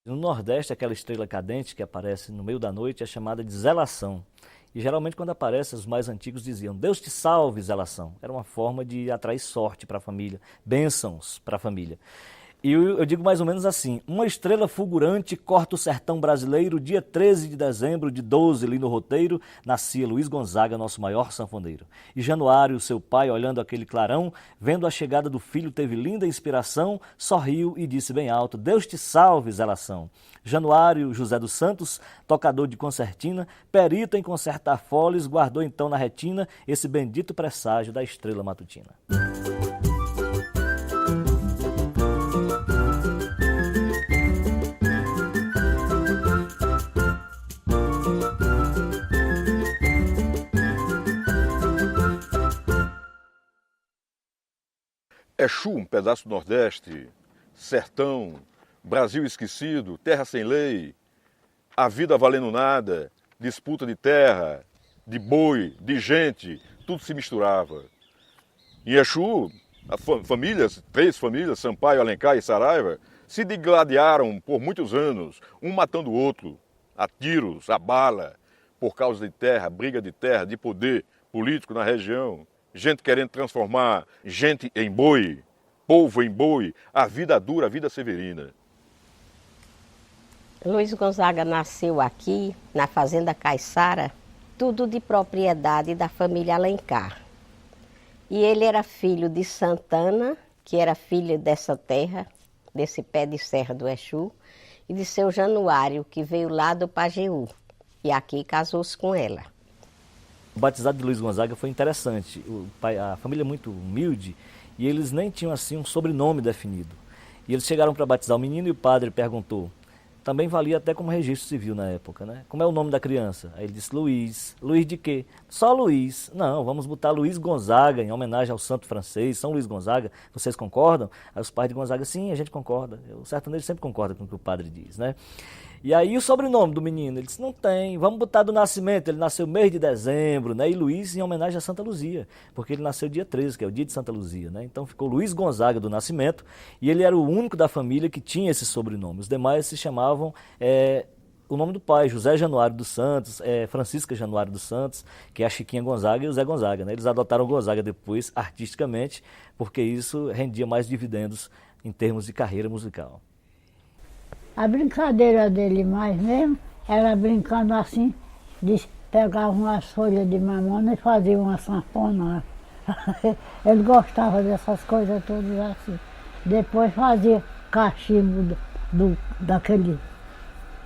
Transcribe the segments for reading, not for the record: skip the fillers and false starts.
No Nordeste, aquela estrela cadente que aparece no meio da noite é chamada de zelação. E geralmente quando aparece, os mais antigos diziam, Deus te salve, zelação. Era uma forma de atrair sorte para a família, bênçãos para a família. E eu digo mais ou menos assim, uma estrela fulgurante corta o sertão brasileiro, dia 13 de dezembro de 12, ali no roteiro, nascia Luiz Gonzaga, nosso maior sanfoneiro. E Januário, seu pai, olhando aquele clarão, vendo a chegada do filho, teve linda inspiração, sorriu e disse bem alto, Deus te salve, zelação. Januário José dos Santos, tocador de concertina, perito em concertar foles, guardou então na retina esse bendito presságio da estrela matutina. Exu, um pedaço do Nordeste, sertão, Brasil esquecido, terra sem lei, a vida valendo nada, disputa de terra, de boi, de gente, tudo se misturava. Em Exu, famílias, 3 famílias, Sampaio, Alencar e Saraiva, se digladiaram por muitos anos, um matando o outro, a tiros, a bala, por causa de terra, briga de terra, de poder político na região. Gente querendo transformar gente em boi, povo em boi, a vida dura, a vida severina. Luiz Gonzaga nasceu aqui, na Fazenda Caiçara, tudo de propriedade da família Alencar. E ele era filho de Santana, que era filho dessa terra, desse pé de serra do Exu, e de seu Januário, que veio lá do Pajeú. E aqui casou-se com ela. O batizado de Luiz Gonzaga foi interessante. A família é muito humilde e eles nem tinham assim um sobrenome definido. E eles chegaram para batizar o menino e o padre perguntou. Também valia até como registro civil na época, né? Como é o nome da criança? Aí ele disse Luiz. Luiz de quê? Só Luiz. Não, vamos botar Luiz Gonzaga em homenagem ao santo francês, São Luís Gonzaga. Vocês concordam? Aí os pais de Gonzaga, sim, a gente concorda. O sertanejo sempre concorda com o que o padre diz, né? E aí o sobrenome do menino, ele disse, não tem, vamos botar do nascimento, ele nasceu mês de dezembro, né? E Luiz em homenagem a Santa Luzia, porque ele nasceu dia 13, que é o dia de Santa Luzia, né? Então ficou Luiz Gonzaga do nascimento, e ele era o único da família que tinha esse sobrenome. Os demais se chamavam o nome do pai, José Januário dos Santos, Francisca Januário dos Santos, que é a Chiquinha Gonzaga e o Zé Gonzaga, né? Eles adotaram Gonzaga depois, artisticamente, porque isso rendia mais dividendos em termos de carreira musical. A brincadeira dele mais mesmo era brincando assim, de pegar umas folhas de mamona e fazia uma sanfona. Ele gostava dessas coisas todas assim. Depois fazia cachimbo daquele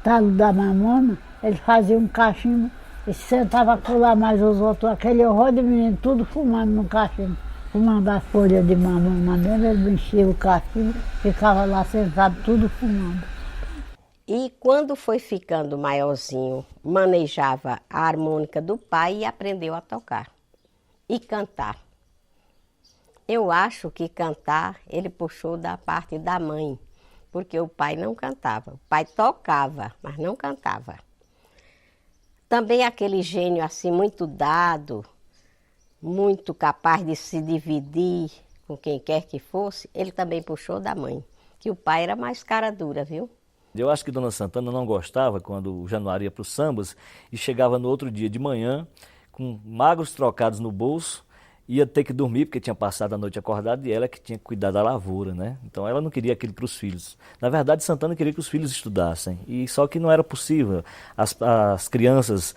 talo da mamona, ele fazia um cachimbo e sentava a pular mais os outros, aquele horror de menino, tudo fumando no cachimbo. Fumando as folhas de mamona dentro, ele enchia o cachimbo, ficava lá sentado, tudo fumando. E quando foi ficando maiorzinho, manejava a harmônica do pai e aprendeu a tocar e cantar. Eu acho que cantar ele puxou da parte da mãe, porque o pai não cantava. O pai tocava, mas não cantava. Também aquele gênio assim muito dado, muito capaz de se dividir com quem quer que fosse, ele também puxou da mãe, que o pai era mais cara dura, viu? Eu acho que Dona Santana não gostava quando o Januário ia para os sambas e chegava no outro dia de manhã com magros trocados no bolso, ia ter que dormir porque tinha passado a noite acordada e ela que tinha que cuidar da lavoura, né? Então ela não queria aquilo para os filhos. Na verdade, Santana queria que os filhos estudassem, e só que não era possível. As crianças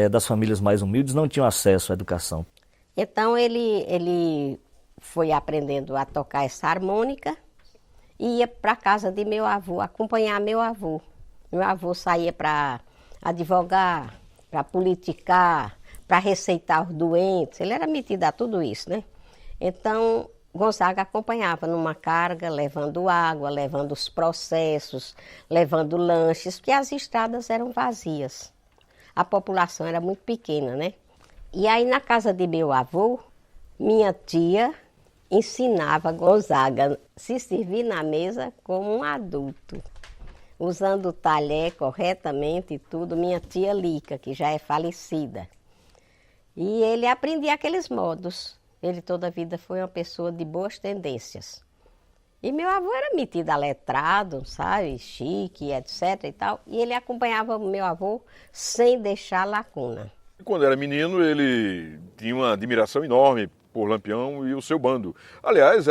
das famílias mais humildes não tinham acesso à educação. Então ele foi aprendendo a tocar essa harmônica e ia para a casa de meu avô, acompanhar meu avô. Meu avô saía para advogar, para politicar, para receitar os doentes. Ele era metido a tudo isso, né? Então, Gonzaga acompanhava numa carga, levando água, levando os processos, levando lanches, porque as estradas eram vazias. A população era muito pequena, né? E aí, na casa de meu avô, minha tia ensinava Gonzaga a se servir na mesa como um adulto, usando o talher corretamente e tudo, minha tia Lica, que já é falecida. E ele aprendia aqueles modos. Ele toda a vida foi uma pessoa de boas tendências. E meu avô era metido a letrado, sabe, chique, etc e tal. E ele acompanhava o meu avô sem deixar lacuna. Quando era menino, ele tinha uma admiração enorme por Lampião e o seu bando. Aliás,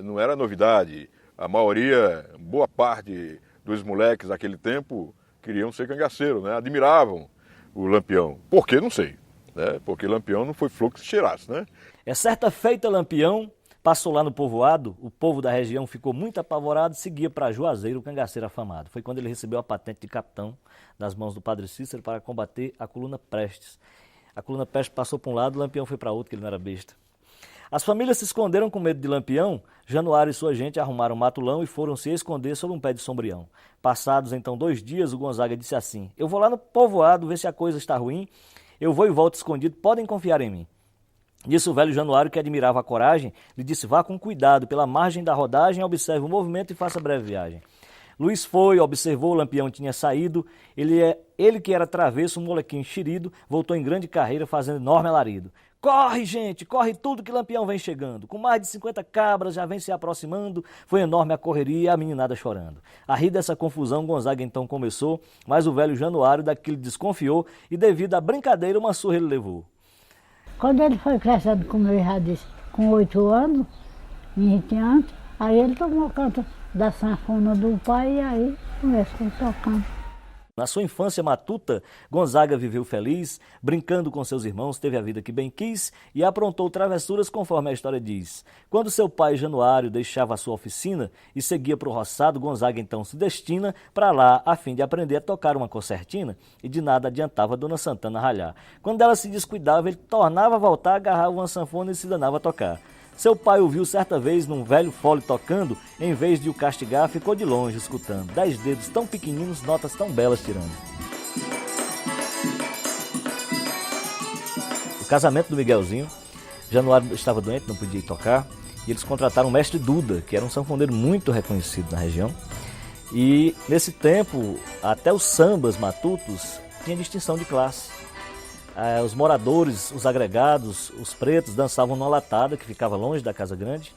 não era novidade. A maioria, boa parte dos moleques daquele tempo queriam ser cangaceiros, né? Admiravam o Lampião. Por quê? Não sei. Né? Porque Lampião não foi flor que se cheirasse, né? É certa feita Lampião passou lá no povoado, o povo da região ficou muito apavorado e seguia para Juazeiro, o cangaceiro afamado. Foi quando ele recebeu a patente de capitão das mãos do padre Cícero para combater a coluna Prestes. A coluna Prestes passou para um lado, Lampião foi para outro, que ele não era besta. As famílias se esconderam com medo de Lampião. Januário e sua gente arrumaram um matulão e foram se esconder sob um pé de sombrião. Passados então 2 dias, o Gonzaga disse assim: eu vou lá no povoado ver se a coisa está ruim, eu vou e volto escondido, podem confiar em mim. Nisso o velho Januário, que admirava a coragem, lhe disse: vá com cuidado, pela margem da rodagem, observe o movimento e faça breve viagem. Luiz foi, observou, o Lampião tinha saído, ele que era travesso, um molequinho enxerido, voltou em grande carreira, fazendo enorme alarido. Corre, gente, corre tudo que Lampião vem chegando. Com mais de 50 cabras já vem se aproximando, foi enorme a correria e a meninada chorando. A rir dessa confusão, Gonzaga então começou, mas o velho Januário daquilo desconfiou e devido à brincadeira uma surra ele levou. Quando ele foi crescendo, como eu já disse, com 8 anos, 20 anos, aí ele tomou conta da sanfona do pai e aí começou tocando. Na sua infância matuta, Gonzaga viveu feliz, brincando com seus irmãos, teve a vida que bem quis e aprontou travessuras conforme a história diz. Quando seu pai Januário deixava a sua oficina e seguia para o roçado, Gonzaga então se destina para lá a fim de aprender a tocar uma concertina e de nada adiantava Dona Santana ralhar. Quando ela se descuidava, ele tornava a voltar, agarrava uma sanfona e se danava a tocar. Seu pai o viu certa vez num velho fole tocando, em vez de o castigar, ficou de longe escutando. 10 dedos tão pequeninos, notas tão belas tirando. O casamento do Miguelzinho, Januário estava doente, não podia ir tocar, e eles contrataram o mestre Duda, que era um sanfoneiro muito reconhecido na região. E nesse tempo, até os sambas matutos tinham distinção de classe. Os moradores, os agregados, os pretos dançavam numa latada que ficava longe da Casa Grande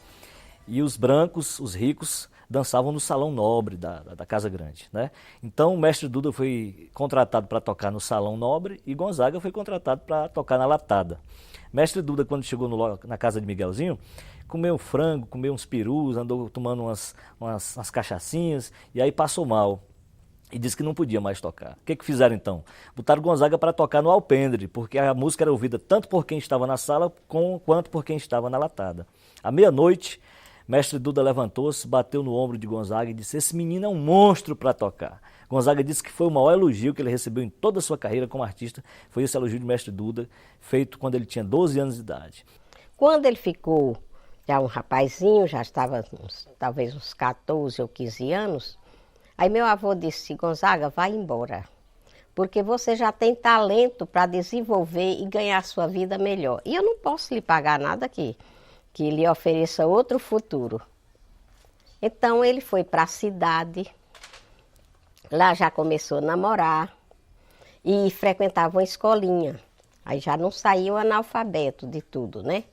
e os brancos, os ricos, dançavam no salão nobre da Casa Grande, né? Então o mestre Duda foi contratado para tocar no salão nobre e Gonzaga foi contratado para tocar na latada. Mestre Duda, quando chegou na casa de Miguelzinho, comeu frango, comeu uns perus, andou tomando umas cachaçinhas e aí passou mal. E disse que não podia mais tocar. O que fizeram então? Botaram Gonzaga para tocar no alpendre, porque a música era ouvida tanto por quem estava na sala quanto por quem estava na latada. À meia-noite, mestre Duda levantou-se, bateu no ombro de Gonzaga e disse: esse menino é um monstro para tocar. Gonzaga disse que foi o maior elogio que ele recebeu em toda a sua carreira como artista. Foi esse elogio de mestre Duda, feito quando ele tinha 12 anos de idade. Quando ele ficou já um rapazinho, já estava talvez uns 14 ou 15 anos, aí meu avô disse: Gonzaga, vai embora, porque você já tem talento para desenvolver e ganhar sua vida melhor. E eu não posso lhe pagar nada aqui, que lhe ofereça outro futuro. Então ele foi para a cidade, lá já começou a namorar e frequentava uma escolinha. Aí já não saiu analfabeto de tudo, né?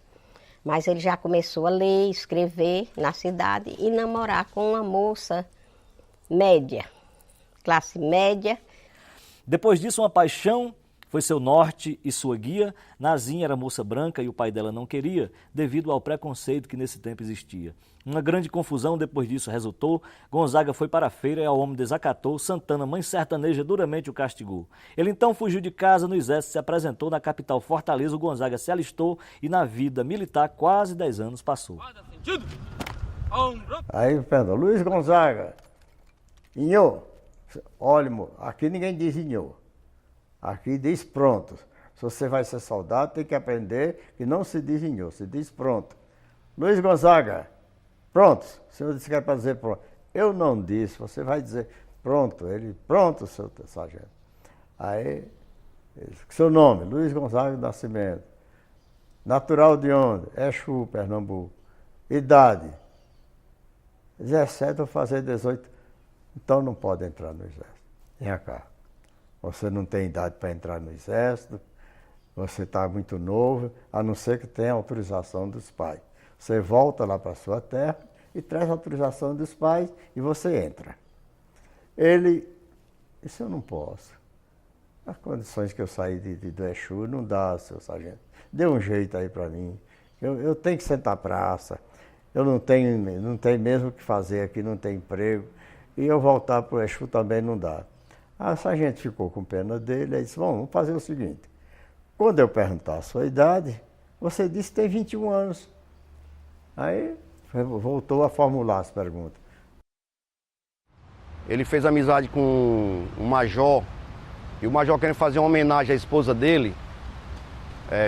Mas ele já começou a ler, escrever na cidade e namorar com uma moça média, classe média. Depois disso, uma paixão foi seu norte e sua guia. Nazinha era moça branca e o pai dela não queria, devido ao preconceito que nesse tempo existia. Uma grande confusão depois disso resultou. Gonzaga foi para a feira e ao homem desacatou. Santana, mãe sertaneja, duramente o castigou. Ele então fugiu de casa, no exército se apresentou na capital Fortaleza. O Gonzaga se alistou e na vida militar quase 10 anos passou. Aí pergunta: Luiz Gonzaga, Inhô, olha, aqui ninguém diz Inhô, aqui diz pronto. Se você vai ser soldado, tem que aprender que não se diz Inhô, se diz pronto. Luiz Gonzaga, pronto. O senhor disse que é para dizer pronto. Eu não disse, você vai dizer pronto. Ele, pronto, seu sargento. Aí, seu nome, Luiz Gonzaga do Nascimento. Natural de onde? Exu, Pernambuco. Idade? 17 ou fazer 18. Então não pode entrar no exército. Vem cá. Você não tem idade para entrar no exército, você está muito novo, a não ser que tenha autorização dos pais. Você volta lá para a sua terra e traz a autorização dos pais e você entra. Ele, isso eu não posso. As condições que eu saí do Exu não dá, seu sargento. Dê um jeito aí para mim. Eu tenho que sentar praça. Eu não tenho mesmo o que fazer aqui, não tenho emprego. E eu voltar para o Exu também não dá. A sargento ficou com pena dele e disse, bom, vamos fazer o seguinte. Quando eu perguntar a sua idade, você disse que tem 21 anos. Aí voltou a formular as perguntas. Ele fez amizade com um major, e o major, querendo fazer uma homenagem à esposa dele,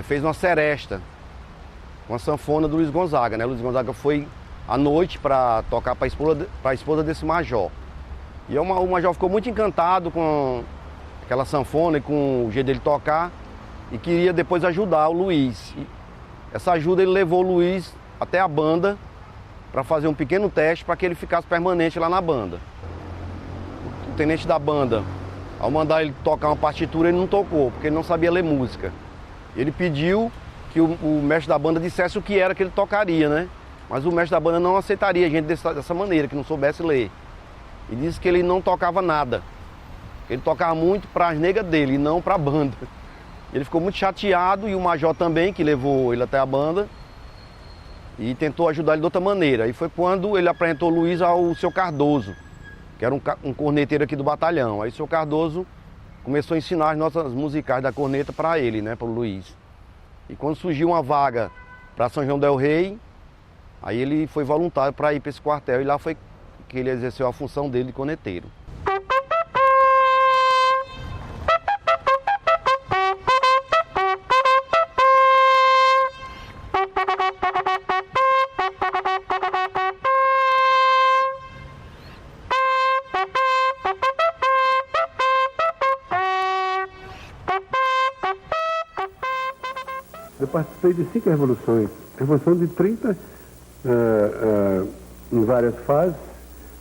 fez uma seresta, uma sanfona do Luiz Gonzaga, né? O Luiz Gonzaga foi à noite para tocar para a esposa desse major. E o major ficou muito encantado com aquela sanfona e com o jeito dele tocar, e queria depois ajudar o Luiz. E essa ajuda ele levou o Luiz até a banda para fazer um pequeno teste para que ele ficasse permanente lá na banda. O tenente da banda, ao mandar ele tocar uma partitura, ele não tocou, porque ele não sabia ler música. Ele pediu que o mestre da banda dissesse o que era que ele tocaria, né? Mas o mestre da banda não aceitaria a gente dessa maneira, que não soubesse ler. E disse que ele não tocava nada. Ele tocava muito para as negas dele e não para a banda. Ele ficou muito chateado, e o major também, que levou ele até a banda, e tentou ajudar ele de outra maneira. E foi quando ele apresentou o Luiz ao seu Cardoso, que era um corneteiro aqui do batalhão. Aí o seu Cardoso começou a ensinar as notas musicais da corneta para ele, né, para o Luiz. E quando surgiu uma vaga para São João del Rei, aí ele foi voluntário para ir para esse quartel, e lá foi que ele exerceu a função dele de corneteiro. Eu participei de 5 revoluções. Revolução de 30, em várias fases,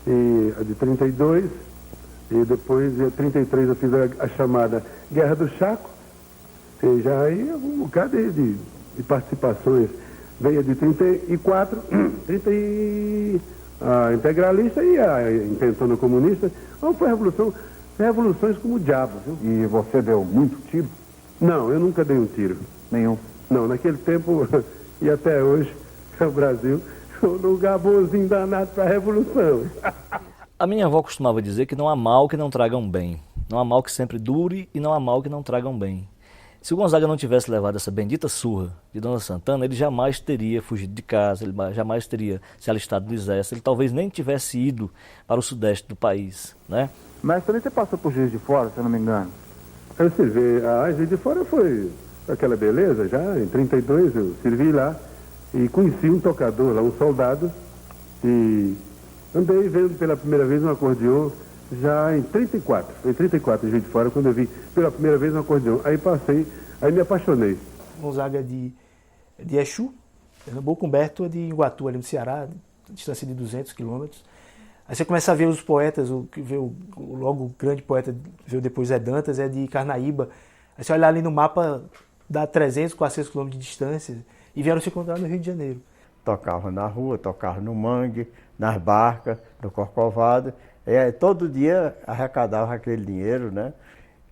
e a de 32, e depois de 33 eu fiz a chamada Guerra do Chaco, e já aí um bocado de participações. Veio a de 34, a integralista e a intentona comunista. Então foi revoluções como o diabo, viu? E você deu muito tiro? Não, eu nunca dei um tiro. Nenhum? Não, naquele tempo e até hoje, o Brasil é um lugar bonzinho danado para a revolução. A minha avó costumava dizer que não há mal que não traga um bem. Não há mal que sempre dure e não há mal que não traga um bem. Se o Gonzaga não tivesse levado essa bendita surra de Dona Santana, ele jamais teria fugido de casa, ele jamais teria se alistado no exército, ele talvez nem tivesse ido para o sudeste do país, né? Mas também você passou por Juiz de Fora, se eu não me engano. Aí você vê, a Juiz de Fora foi aquela beleza já, em 32 eu servi lá e conheci um tocador lá, um soldado, e andei vendo pela primeira vez um acordeon já em 34, foi em 34 em Juiz de Fora, quando eu vi pela primeira vez um acordeon. Aí passei, aí me apaixonei. Gonzaga de Exu, Pernambuco, Humberto é de Iguatu, ali no Ceará, distância de 200 quilômetros. Aí você começa a ver os poetas, logo o grande poeta veio depois é Dantas, é de Carnaíba. Aí você olha ali no mapa, dá 300, 400 quilômetros de distância, e vieram se encontrar no Rio de Janeiro. Tocava na rua, tocava no mangue, nas barcas, no Corcovado. E todo dia arrecadava aquele dinheiro, né?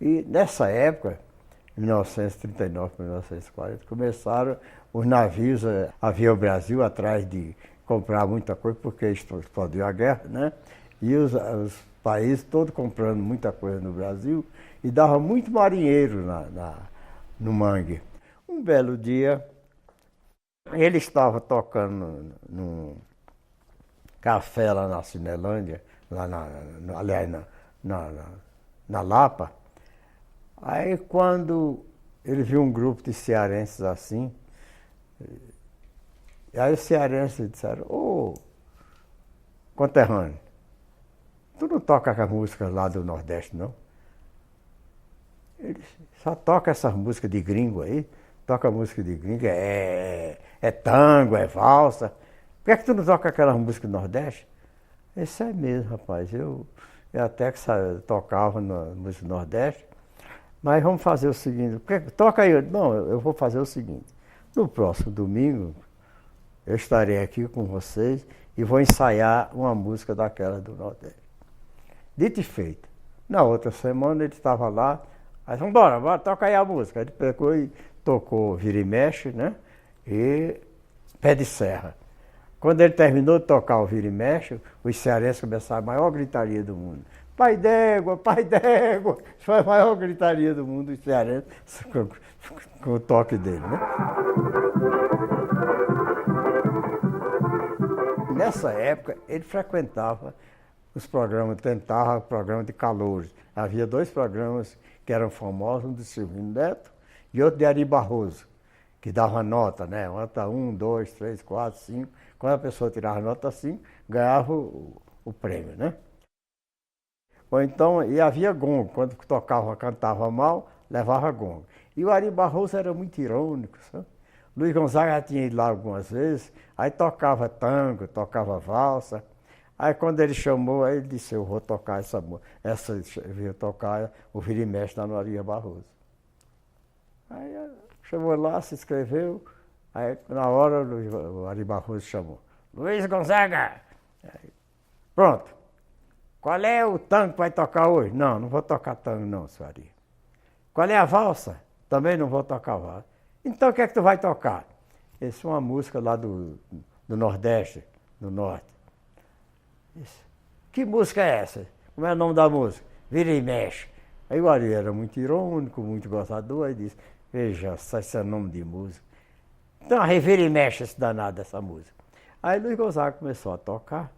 E nessa época, em 1939 para 1940, começaram os navios a vir ao Brasil atrás de comprar muita coisa, porque explodiu a guerra, né? E os países todos comprando muita coisa no Brasil, e dava muito marinheiro no mangue. Um belo dia, ele estava tocando num café lá na Cinelândia, lá aliás, na Lapa. Aí quando ele viu um grupo de cearenses assim, e aí os cearenses disseram, ô, conterrâneo, tu não toca as músicas lá do Nordeste, não? Ele só toca essas músicas de gringo aí, toca música de gringo, é tango, é valsa. Por que é que tu não toca aquelas músicas do Nordeste? Isso é mesmo, rapaz. Eu até que tocava na música do Nordeste, mas vamos fazer o seguinte, toca aí. Não, eu vou fazer o seguinte, no próximo domingo eu estarei aqui com vocês e vou ensaiar uma música daquela do Nordeste. Dito e feito. Na outra semana ele estava lá, aí vamos bora, toca aí a música. Ele pegou e tocou Vira e Mexe, né? E Pé de Serra. Quando ele terminou de tocar o Vira e Mexe, os cearenses começaram a maior gritaria do mundo. Pai d'égua, pai d'égua. Foi a maior gritaria do mundo, os cearenses, com o toque dele, né? Nessa época, ele frequentava os programas, tentava o programa de calouros. Havia 2 programas que eram famosos, um de Silvino Neto e outro de Ari Barroso, que dava nota, né? Nota 1, 2, 3, 4, 5. Quando a pessoa tirava nota 5, ganhava o prêmio, né? Ou então, e havia gongo. Quando tocava, cantava mal, levava gongo. E o Ari Barroso era muito irônico, sabe? Luiz Gonzaga já tinha ido lá algumas vezes, aí tocava tango, tocava valsa. Aí quando ele chamou, aí ele disse, eu vou tocar veio tocar o Vira e Mexe lá no Ari Barroso. Aí chamou lá, se inscreveu, aí na hora o Ari Barroso chamou, Luiz Gonzaga! Aí, pronto. Qual é o tango que vai tocar hoje? Não vou tocar tango não, seu Ari. Qual é a valsa? Também não vou tocar valsa. Então o que é que tu vai tocar? Essa é uma música lá do Nordeste, do Norte. Isso. Que música é essa? Como é o nome da música? Vira e Mexe. Aí o Ari era muito irônico, muito gostador, aí disse, veja, esse é o nome de música. Então Vira e Mexe esse danado dessa música. Aí Luiz Gonzaga começou a tocar.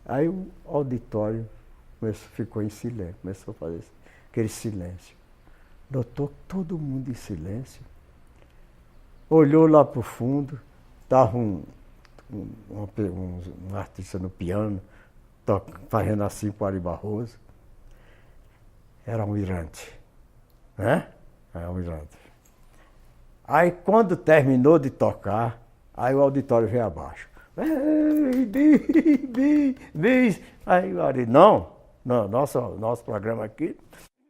Aí o auditório ficou em silêncio, começou a fazer aquele silêncio. Notou todo mundo em silêncio. Olhou lá para o fundo, estava um artista no piano, fazendo assim para o Ari Barroso. Era um mirante, né? Era um mirante. Aí quando terminou de tocar, aí o auditório veio abaixo. Bis. Aí o Ari, não, nosso programa aqui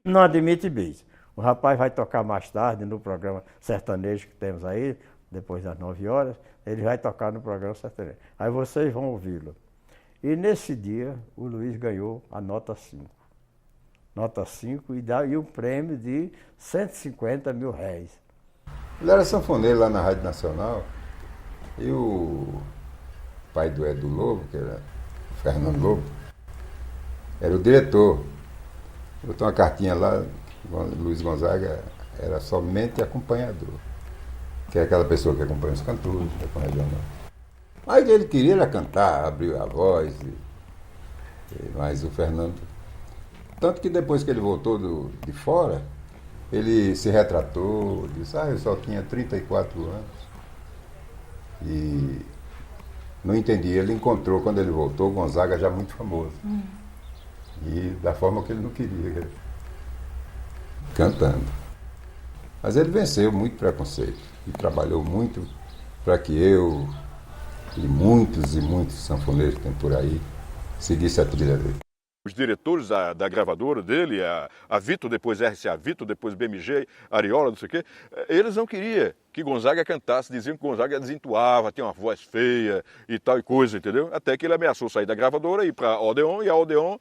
não admite bis. O rapaz vai tocar mais tarde no programa sertanejo que temos aí, depois das 9 horas, ele vai tocar no programa sertanejo. Aí vocês vão ouvi-lo. E nesse dia, o Luiz ganhou a nota 5. Nota 5 e um prêmio de 150 mil réis. Ele era sanfoneiro lá na Rádio Nacional. E o pai do Edu Lobo, que era o Fernando Lobo, era o diretor. Botou uma cartinha lá, Luiz Gonzaga era somente acompanhador, que é aquela pessoa que acompanha os cantores, da regional. Mas ele queria era cantar, abriu a voz, mas o Fernando... Tanto que depois que ele voltou de fora, ele se retratou, disse, eu só tinha 34 anos. E não entendi, ele encontrou, quando ele voltou, Gonzaga já muito famoso. E da forma que ele não queria, cantando. Mas ele venceu muito preconceito e trabalhou muito para que eu e muitos sanfoneiros que tem por aí seguissem a trilha dele. Os diretores da gravadora dele, a Vito, depois RCA Vito, depois BMG, Ariola, não sei o quê, eles não queriam que Gonzaga cantasse, diziam que Gonzaga desentoava, tinha uma voz feia e tal e coisa, entendeu? Até que ele ameaçou sair da gravadora e ir para a Odeon, e a Odeon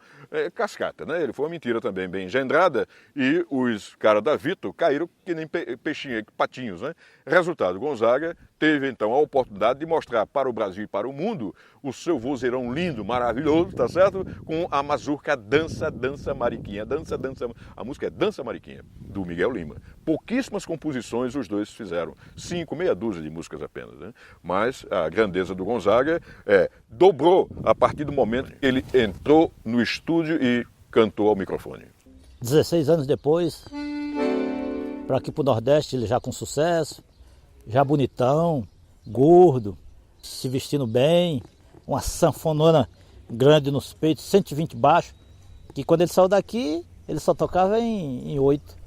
cascata, né? Ele foi uma mentira também bem engendrada e os caras da Vito caíram que nem peixinhos, patinhos, né? Resultado, Gonzaga teve então a oportunidade de mostrar para o Brasil e para o mundo o seu vozeirão lindo, maravilhoso, tá certo? Com a mazurca Dança Mariquinha. A música é Dança Mariquinha, do Miguel Lima. Pouquíssimas composições os dois fizeram. 5, meia dúzia de músicas apenas, né? Mas a grandeza do Gonzaga dobrou a partir do momento que ele entrou no estúdio e cantou ao microfone. 16 anos depois, para aqui para o Nordeste, ele já com sucesso, já bonitão, gordo, se vestindo bem, uma sanfonona grande nos peitos, 120 baixo, que quando ele saiu daqui, ele só tocava em 8.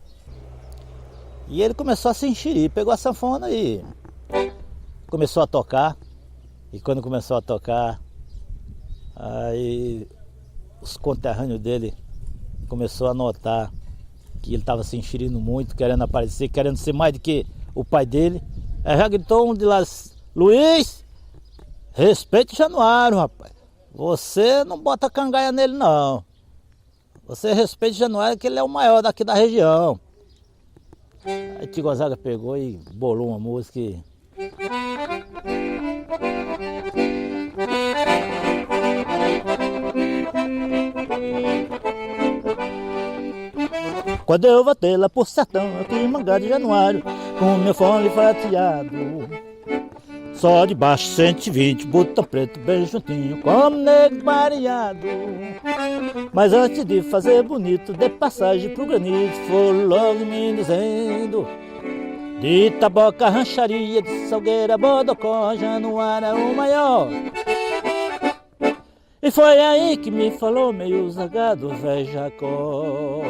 E ele começou a se enxerir, pegou a sanfona e começou a tocar. E quando começou a tocar, aí os conterrâneos dele começou a notar que ele estava se enxerindo muito, querendo aparecer, querendo ser mais do que o pai dele. Aí já gritou um de lá, Luiz, Respeite Januário, rapaz. Você não bota cangaia nele, não. Você respeite Januário, que ele é o maior daqui da região. Aí Tio Gonzaga pegou e bolou uma música e... Quando eu voltei lá por sertão, aqui em Mangá de Januário, com meu fone fatiado, só de baixo 120, botão preto bem juntinho, como negro mareado. Mas antes de fazer bonito, dei passagem pro granito, foi logo me dizendo: de Taboca, Rancharia, de Salgueira, Bodocó, Januário é o maior. E foi aí que me falou meio zangado, velho Jacó: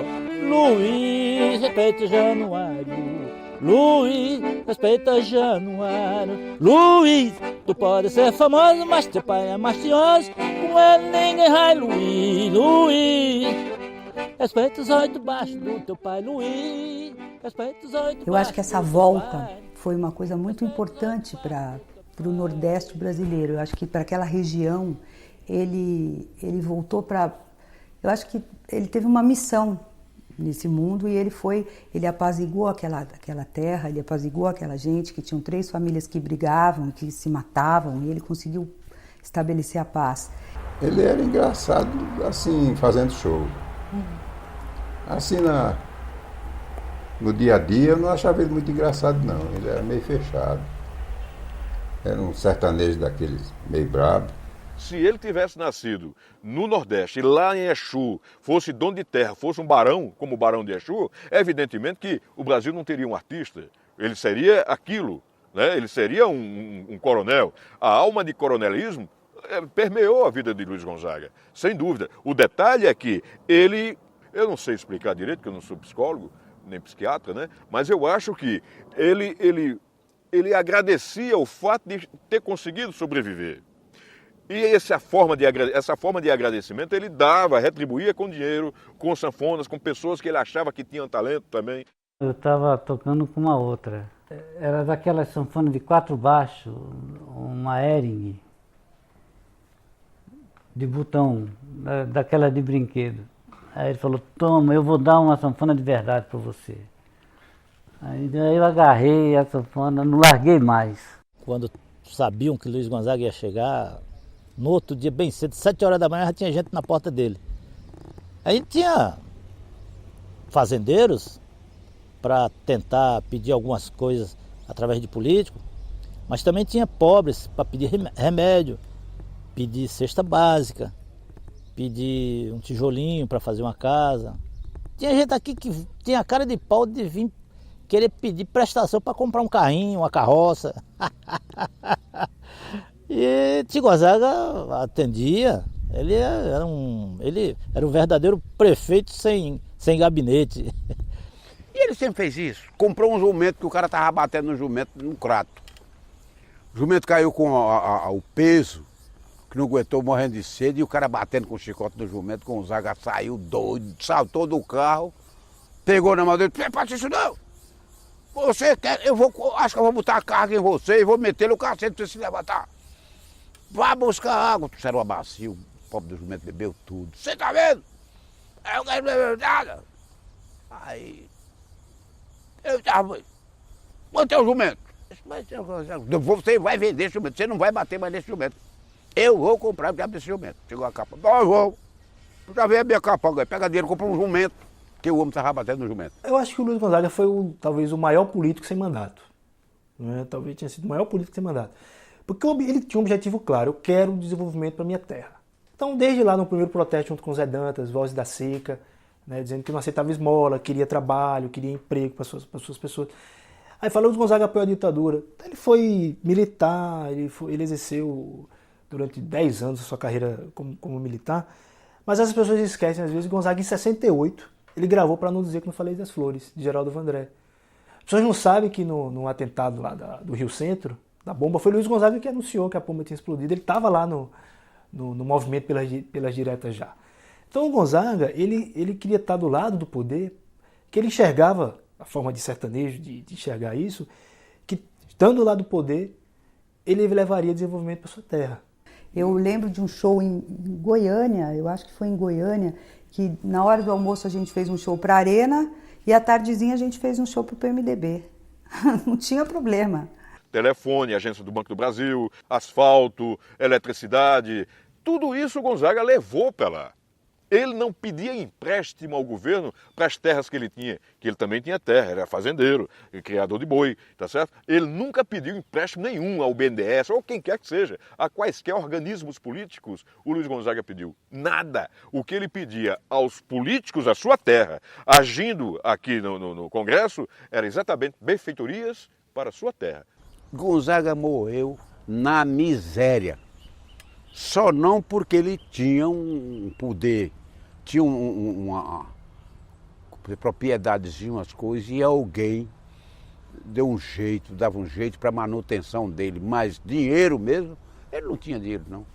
Luiz, respeita Januário. Luiz, respeita Januário. Luiz, tu pode ser famoso, mas teu pai é mastioso, com ele ninguém vai. Luiz, Luiz, respeita os oito baixos do teu pai. Luiz, respeita os oito. Eu acho que essa volta foi uma coisa muito importante para o Nordeste brasileiro. Eu acho que para aquela região ele voltou para... Eu acho que ele teve uma missão nesse mundo e ele apaziguou aquela terra, ele apaziguou aquela gente, que tinham 3 famílias que brigavam, que se matavam, e ele conseguiu estabelecer a paz. Ele era engraçado, assim, fazendo show. Assim, no dia a dia, eu não achava ele muito engraçado, não. Ele era meio fechado. Era um sertanejo daqueles meio brabo. Se ele tivesse nascido no Nordeste, lá em Exu, fosse dono de terra, fosse um barão, como o Barão de Exu, evidentemente que o Brasil não teria um artista. Ele seria aquilo, né? Ele seria um coronel. A alma de coronelismo permeou a vida de Luiz Gonzaga, sem dúvida. O detalhe é que eu não sei explicar direito, porque eu não sou psicólogo, nem psiquiatra, né? Mas eu acho que ele agradecia o fato de ter conseguido sobreviver. E essa forma de agradecimento ele dava, retribuía com dinheiro, com sanfonas, com pessoas que ele achava que tinham talento também. Eu estava tocando com uma outra. Era daquela sanfona de 4 baixos, uma Hering, de botão, daquela de brinquedo. Aí ele falou: toma, eu vou dar uma sanfona de verdade para você. Aí eu agarrei a sanfona, não larguei mais. Quando sabiam que Luiz Gonzaga ia chegar, no outro dia, bem cedo, 7 horas da manhã, já tinha gente na porta dele. Aí tinha fazendeiros para tentar pedir algumas coisas através de político, mas também tinha pobres para pedir remédio, pedir cesta básica, pedir um tijolinho para fazer uma casa. Tinha gente aqui que tinha cara de pau de vir querer pedir prestação para comprar um carrinho, uma carroça. E Tio Gonzaga atendia. Ele era um verdadeiro prefeito sem gabinete. E ele sempre fez isso. Comprou um jumento que o cara tava batendo no jumento num crato. O jumento caiu com o peso, que não aguentou, morrendo de sede, e o cara batendo com o chicote do jumento, Gonzaga saiu doido, saltou do carro, pegou na mão dele: não faça isso não! Você quer, acho que eu vou botar a carga em você e vou meter no cacete pra você se levantar. Vá buscar água. Trouxeram uma bacia, o pobre do jumento bebeu tudo. Você tá vendo? Eu quero beber nada. Aí eu tava: botei o jumento. Mas você vai vender esse jumento, você não vai bater mais nesse jumento. Eu vou comprar o diabo desse jumento. Chegou a capa: não, eu vou. Já veio a minha capa, pega dinheiro, compra um jumento, que o homem estava batendo no jumento. Eu acho que o Luiz Gonzaga foi talvez o maior político sem mandato. Né? Talvez tenha sido o maior político sem mandato. Porque ele tinha um objetivo claro: eu quero um desenvolvimento para a minha terra. Então, desde lá no primeiro protesto junto com Zé Dantas, Vozes da Seca, né, dizendo que não aceitava esmola, queria trabalho, queria emprego para suas pessoas. Aí falou: Luiz Gonzaga apoiou a ditadura. Então, ele foi militar, ele exerceu durante 10 anos a sua carreira como militar. Mas as pessoas esquecem, às vezes, Gonzaga, em 68, ele gravou Para Não Dizer Que Não Falei das Flores, de Geraldo Vandré. As pessoas não sabem que no atentado lá do Rio Centro, da bomba, foi Luiz Gonzaga que anunciou que a bomba tinha explodido. Ele estava lá no movimento pelas diretas já. Então o Gonzaga, ele queria estar do lado do poder, que ele enxergava, a forma de sertanejo de enxergar isso, que estando lá do poder, ele levaria desenvolvimento para sua terra. Eu lembro de um show em Goiânia, eu acho que foi em Goiânia, que na hora do almoço a gente fez um show para a Arena e à tardezinha a gente fez um show para o PMDB. Não tinha problema. Telefone, agência do Banco do Brasil, asfalto, eletricidade, tudo isso o Gonzaga levou para lá. Ele não pedia empréstimo ao governo para as terras que ele tinha, que ele também tinha terra, era fazendeiro, criador de boi, tá certo? Ele nunca pediu empréstimo nenhum ao BNDES, ou quem quer que seja, a quaisquer organismos políticos, o Luiz Gonzaga pediu nada. O que ele pedia aos políticos da sua terra, agindo aqui no Congresso, era exatamente benfeitorias para a sua terra. Gonzaga morreu na miséria. Só não porque ele tinha um poder, tinha uma propriedadezinha, umas coisas, e alguém deu um jeito, dava um jeito para manutenção dele. Mas dinheiro mesmo, ele não tinha dinheiro, não.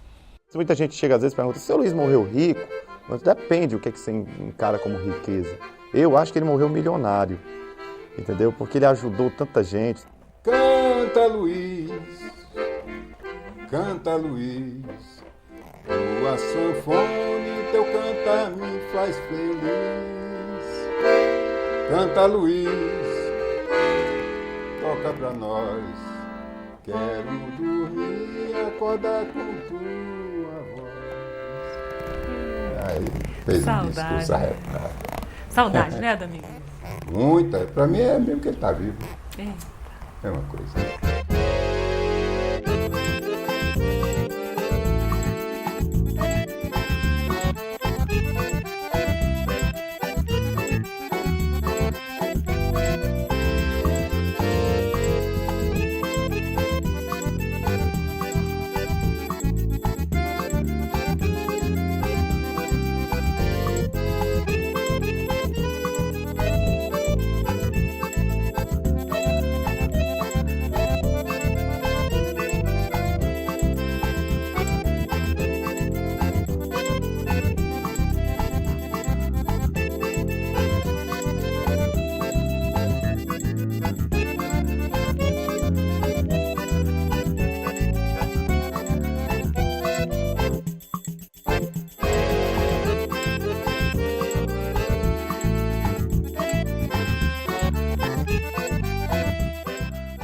Muita gente chega às vezes e pergunta, se o Luiz morreu rico, mas depende o que você encara como riqueza. Eu acho que ele morreu milionário, entendeu? Porque ele ajudou tanta gente. Canta, Luiz, canta, Luiz, tua sanfone, teu cantar me faz feliz. Canta, Luiz, toca pra nós, quero dormir, acordar com tua voz. Aí, fez um discurso arretado. Saudade, né, Domingo? Muita, pra mim é mesmo que ele tá vivo. É. É uma coisa.